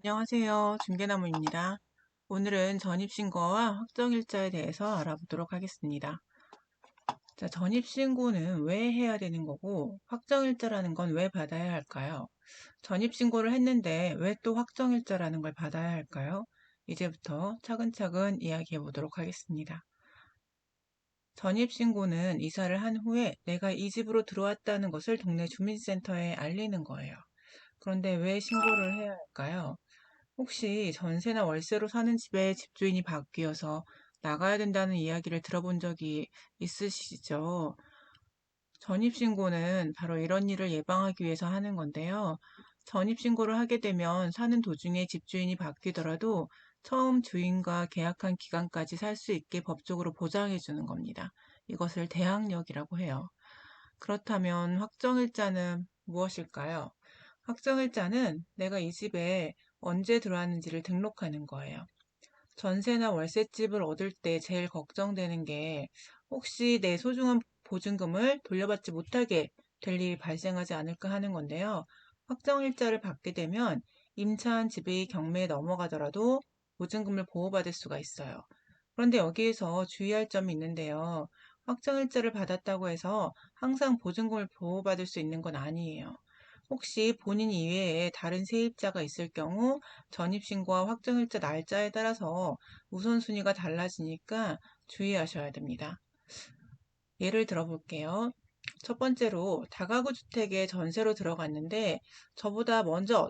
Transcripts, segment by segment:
안녕하세요. 중개나무입니다. 오늘은 전입신고와 확정일자에 대해서 알아보도록 하겠습니다. 자, 전입신고는 왜 해야 되는 거고, 확정일자라는 건 왜 받아야 할까요? 전입신고를 했는데 왜 또 확정일자라는 걸 받아야 할까요? 이제부터 차근차근 이야기해 보도록 하겠습니다. 전입신고는 이사를 한 후에 내가 이 집으로 들어왔다는 것을 동네 주민센터에 알리는 거예요. 그런데 왜 신고를 해야 할까요? 혹시 전세나 월세로 사는 집에 집주인이 바뀌어서 나가야 된다는 이야기를 들어본 적이 있으시죠? 전입신고는 바로 이런 일을 예방하기 위해서 하는 건데요. 전입신고를 하게 되면 사는 도중에 집주인이 바뀌더라도 처음 주인과 계약한 기간까지 살 수 있게 법적으로 보장해 주는 겁니다. 이것을 대항력이라고 해요. 그렇다면 확정일자는 무엇일까요? 확정일자는 내가 이 집에 언제 들어왔는지를 등록하는 거예요. 전세나 월세집을 얻을 때 제일 걱정되는 게 혹시 내 소중한 보증금을 돌려받지 못하게 될 일이 발생하지 않을까 하는 건데요. 확정일자를 받게 되면 임차한 집이 경매에 넘어가더라도 보증금을 보호받을 수가 있어요. 그런데 여기에서 주의할 점이 있는데요. 확정일자를 받았다고 해서 항상 보증금을 보호받을 수 있는 건 아니에요. 혹시 본인 이외에 다른 세입자가 있을 경우 전입신고와 확정일자 날짜에 따라서 우선순위가 달라지니까 주의하셔야 됩니다. 예를 들어 볼게요. 첫 번째로 다가구 주택에 전세로 들어갔는데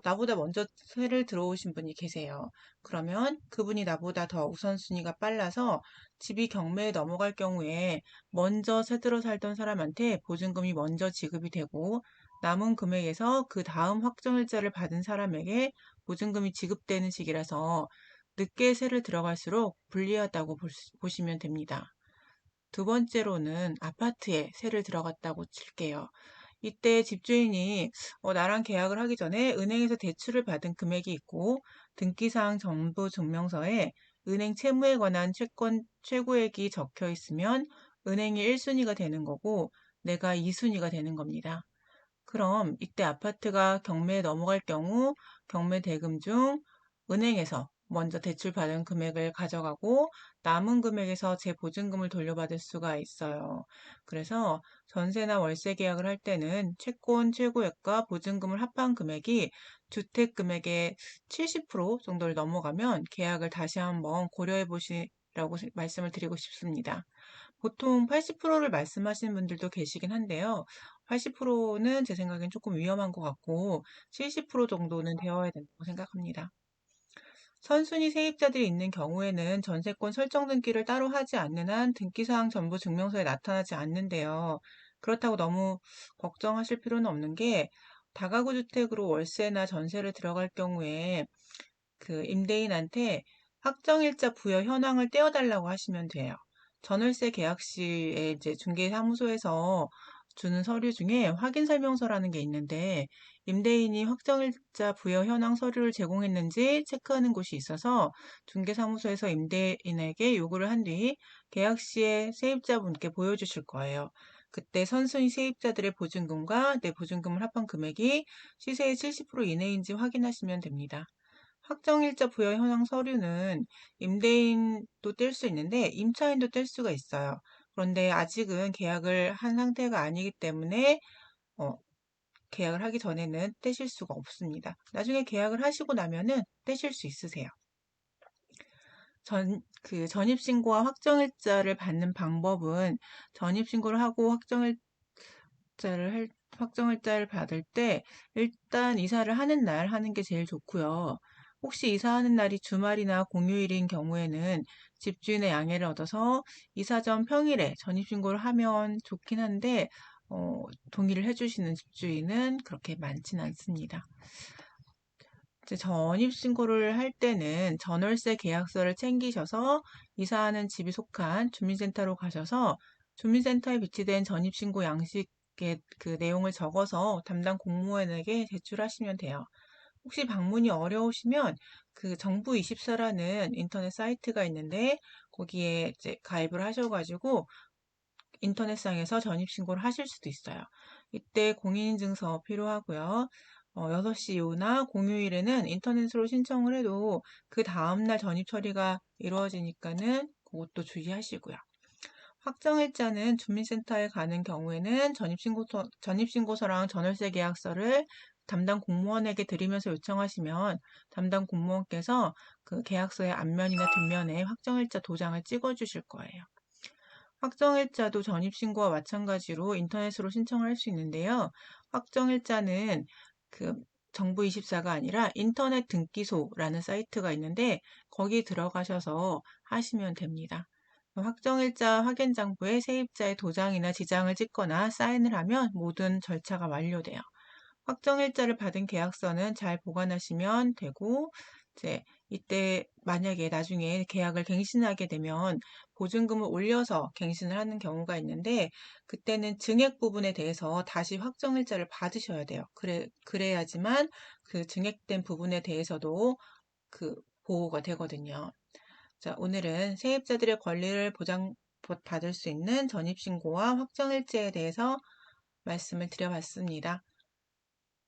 나보다 먼저 세를 들어오신 분이 계세요. 그러면 그분이 나보다 더 우선순위가 빨라서 집이 경매에 넘어갈 경우에 먼저 새 들어 살던 사람한테 보증금이 먼저 지급이 되고 남은 금액에서 그 다음 확정일자를 받은 사람에게 보증금이 지급되는 식이라서 늦게 세를 들어갈수록 불리하다고 보시면 됩니다. 두 번째로는 아파트에 세를 들어갔다고 칠게요. 이때 집주인이 나랑 계약을 하기 전에 은행에서 대출을 받은 금액이 있고 등기사항 정보 증명서에 은행 채무에 관한 채권 최고액이 적혀 있으면 은행이 1순위가 되는 거고 내가 2순위가 되는 겁니다. 그럼 이때 아파트가 경매에 넘어갈 경우 경매 대금 중 은행에서 먼저 대출받은 금액을 가져가고 남은 금액에서 제 보증금을 돌려받을 수가 있어요. 그래서 전세나 월세 계약을 할 때는 채권 최고액과 보증금을 합한 금액이 주택 금액의 70% 정도를 넘어가면 계약을 다시 한번 고려해 보시라고 말씀을 드리고 싶습니다. 보통 80%를 말씀하시는 분들도 계시긴 한데요. 80%는 제 생각엔 조금 위험한 것 같고 70% 정도는 되어야 된다고 생각합니다. 선순위 세입자들이 있는 경우에는 전세권 설정 등기를 따로 하지 않는 한 등기사항 전부 증명서에 나타나지 않는데요. 그렇다고 너무 걱정하실 필요는 없는 게 다가구 주택으로 월세나 전세를 들어갈 경우에 그 임대인한테 확정일자 부여 현황을 떼어달라고 하시면 돼요. 전월세 계약 시에 이제 중개사무소에서 주는 서류 중에 확인 설명서라는 게 있는데 임대인이 확정일자 부여 현황 서류를 제공했는지 체크하는 곳이 있어서 중개사무소에서 임대인에게 요구를 한 뒤 계약 시에 세입자분께 보여주실 거예요. 그때 선순위 세입자들의 보증금과 내 보증금을 합한 금액이 시세의 70% 이내인지 확인하시면 됩니다. 확정일자 부여 현황 서류는 임대인도 뗄 수 있는데 임차인도 뗄 수가 있어요. 그런데 아직은 계약을 한 상태가 아니기 때문에 어, 계약을 하기 전에는 떼실 수가 없습니다. 나중에 계약을 하시고 나면은 떼실 수 있으세요. 전입신고와 확정일자를 받는 방법은 전입신고를 하고 확정일자를 받을 때 일단 이사를 하는 날 하는 게 제일 좋고요. 혹시 이사하는 날이 주말이나 공휴일인 경우에는 집주인의 양해를 얻어서 이사 전 평일에 전입신고를 하면 좋긴 한데 동의를 해주시는 집주인은 그렇게 많진 않습니다. 이제 전입신고를 할 때는 전월세 계약서를 챙기셔서 이사하는 집이 속한 주민센터로 가셔서 주민센터에 비치된 전입신고 양식의 그 내용을 적어서 담당 공무원에게 제출하시면 돼요. 혹시 방문이 어려우시면 그 정부24라는 인터넷 사이트가 있는데 거기에 이제 가입을 하셔가지고 인터넷상에서 전입신고를 하실 수도 있어요. 이때 공인인증서 필요하고요. 6시 이후나 공휴일에는 인터넷으로 신청을 해도 그 다음날 전입 처리가 이루어지니까는 그것도 주의하시고요. 확정일자는 주민센터에 가는 경우에는 전입신고서랑 전월세 계약서를 담당 공무원에게 드리면서 요청하시면 담당 공무원께서 그 계약서의 앞면이나 뒷면에 확정일자 도장을 찍어주실 거예요. 확정일자도 전입신고와 마찬가지로 인터넷으로 신청을 할 수 있는데요. 확정일자는 그 정부24가 아니라 인터넷 등기소라는 사이트가 있는데 거기 들어가셔서 하시면 됩니다. 확정일자 확인장부에 세입자의 도장이나 지장을 찍거나 사인을 하면 모든 절차가 완료돼요. 확정일자를 받은 계약서는 잘 보관하시면 되고, 이제 이때 만약에 나중에 계약을 갱신하게 되면 보증금을 올려서 갱신을 하는 경우가 있는데, 그때는 증액 부분에 대해서 다시 확정일자를 받으셔야 돼요. 그래야지만 그 증액된 부분에 대해서도 그 보호가 되거든요. 자, 오늘은 세입자들의 권리를 보장받을 수 있는 전입신고와 확정일자에 대해서 말씀을 드려봤습니다.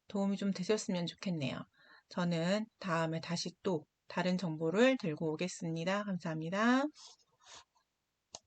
도움이 좀 되셨으면 좋겠네요. 저는 다음에 다시 또 다른 정보를 들고 오겠습니다. 감사합니다.